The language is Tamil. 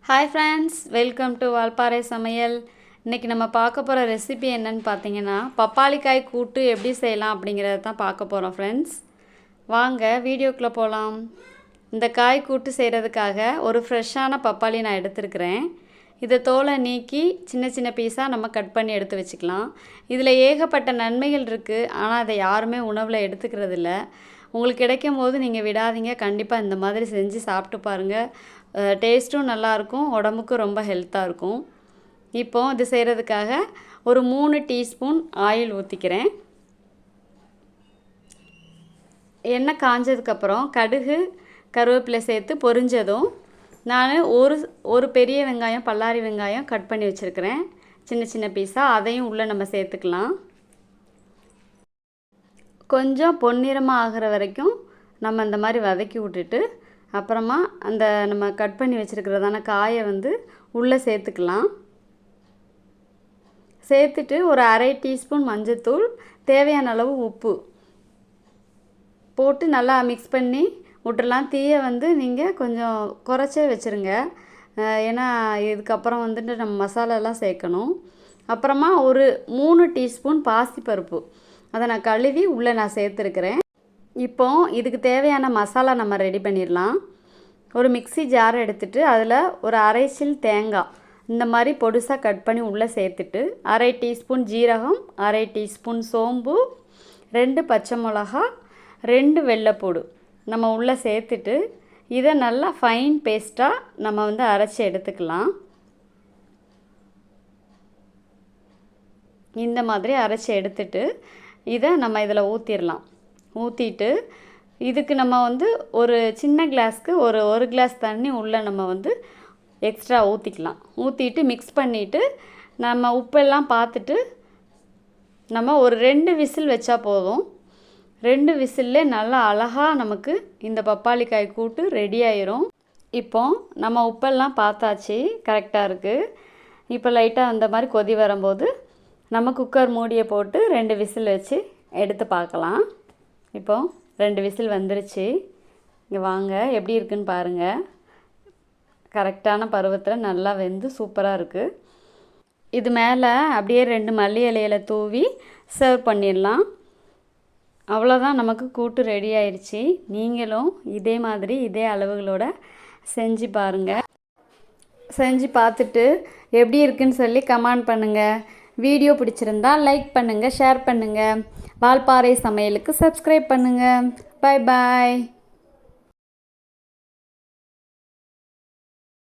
Hi friends, welcome to Valparai சமையல். இன்றைக்கி நம்ம பார்க்க போகிற ரெசிபி என்னன்னு பார்த்தீங்கன்னா, பப்பாளிக்காய் கூட்டு எப்படி செய்யலாம் அப்படிங்கிறத தான் பார்க்க போகிறோம் ஃப்ரெண்ட்ஸ். வாங்க வீடியோக்குள்ளே போகலாம். இந்த காய் கூட்டு செய்கிறதுக்காக ஒரு ஃப்ரெஷ்ஷான பப்பாளி நான் எடுத்துருக்கிறேன். இதை தோலை நீக்கி சின்ன சின்ன பீஸாக நம்ம கட் பண்ணி எடுத்து வச்சுக்கலாம். இதில் ஏகப்பட்ட நன்மைகள் இருக்குது, ஆனால் அதை யாருமே உணவில் எடுத்துக்கிறது இல்லை. உங்களுக்கு கிடைக்கும் போது நீங்கள் விடாதீங்க, கண்டிப்பாக இந்த மாதிரி செஞ்சு சாப்பிட்டு பாருங்கள். டேஸ்ட்டும் நல்லாயிருக்கும், உடம்புக்கும் ரொம்ப ஹெல்த்தாக இருக்கும். இப்போது இது செய்கிறதுக்காக ஒரு 3 டீஸ்பூன் ஆயில் ஊற்றிக்கிறேன். எண்ணெய் காஞ்சதுக்கப்புறம் கடுகு கருவேப்பிலை சேர்த்து பொரிஞ்சதும் நான் ஒரு பெரிய வெங்காயம், பல்லாரி வெங்காயம் கட் பண்ணி வச்சுருக்கிறேன் சின்ன சின்ன பீஸாக. அதையும் உள்ளே நம்ம சேர்த்துக்கலாம். கொஞ்சம் பொன்னிறமாக ஆகிற வரைக்கும் நம்ம இந்த மாதிரி வதக்கி விட்டுட்டு அப்புறமா அந்த நம்ம கட் பண்ணி வச்சுருக்கிறதான காயை உள்ளே சேர்த்துக்கலாம். சேர்த்துட்டு ஒரு அரை டீஸ்பூன் மஞ்சள்தூள், தேவையான அளவு உப்பு போட்டு நல்லா மிக்ஸ் பண்ணி விட்டுறலாம். தீயை நீங்கள் கொஞ்சம் குறைச்சே வச்சுருங்க, ஏன்னா இதுக்கப்புறம் நம்ம மசாலாலாம் சேர்க்கணும். அப்புறமா ஒரு 3 டீஸ்பூன் பாசிப்பருப்பு, அதை நான் கழுவி உள்ளே நான் சேர்த்துருக்கிறேன். இப்போது இதுக்கு தேவையான மசாலா நம்ம ரெடி பண்ணிடலாம். ஒரு மிக்ஸி ஜார் எடுத்துகிட்டு அதில் ஒரு அரை சில் தேங்காய் இந்த மாதிரி பொடுசாக கட் பண்ணி உள்ளே சேர்த்துட்டு, அரை டீஸ்பூன் ஜீரகம், அரை டீஸ்பூன் சோம்பு, 2 பச்சை மிளகா, 2 வெள்ளைப்பூடு நம்ம உள்ளே சேர்த்துட்டு இதை நல்லா ஃபைன் பேஸ்ட்டாக நம்ம அரைச்சி எடுத்துக்கலாம். இந்த மாதிரி அரைச்சி எடுத்துட்டு இதை நம்ம இதில் ஊற்றிடலாம். ஊற்றிட்டு இதுக்கு நம்ம ஒரு சின்ன கிளாஸ்க்கு ஒரு கிளாஸ் தண்ணி உள்ளே நம்ம எக்ஸ்ட்ரா ஊற்றிக்கலாம். ஊற்றிட்டு மிக்ஸ் பண்ணிவிட்டு நம்ம உப்பெல்லாம் பார்த்துட்டு நம்ம ஒரு 2 விசில் வச்சா போதும். 2 விசில்லே நல்லா அழகாக நமக்கு இந்த பப்பாளிக்காய் கூட்டு ரெடி ஆயிரும். இப்போ நம்ம உப்பெல்லாம் பார்த்தாச்சு, கரெக்டாக இருக்குது. இப்போ லைட்டாக அந்த மாதிரி கொதி வரும்போது நம்ம குக்கர் மூடியை போட்டு 2 விசில் வச்சு எடுத்து பார்க்கலாம். இப்போது 2 விசில் வந்துருச்சு. இங்கே வாங்க எப்படி இருக்குன்னு பாருங்கள். கரெக்டான பருவத்தில் நல்லா வெந்து சூப்பராக இருக்குது. இது மேலே அப்படியே 2 மல்லி இலையில தூவி சர்வ் பண்ணிடலாம். அவ்வளோதான், நமக்கு கூட்டு ரெடி ஆயிடுச்சு. நீங்களும் இதே மாதிரி இதே அளவுகளோட செஞ்சு பாருங்கள். செஞ்சு பார்த்துட்டு எப்படி இருக்குன்னு சொல்லி கமெண்ட் பண்ணுங்கள். வீடியோ பிடிச்சிருந்தா லைக் பண்ணுங்கள், ஷேர் பண்ணுங்கள். வால்பாறை சமையலுக்கு சப்ஸ்கிரைப் பண்ணுங்கள். பாய் பாய்.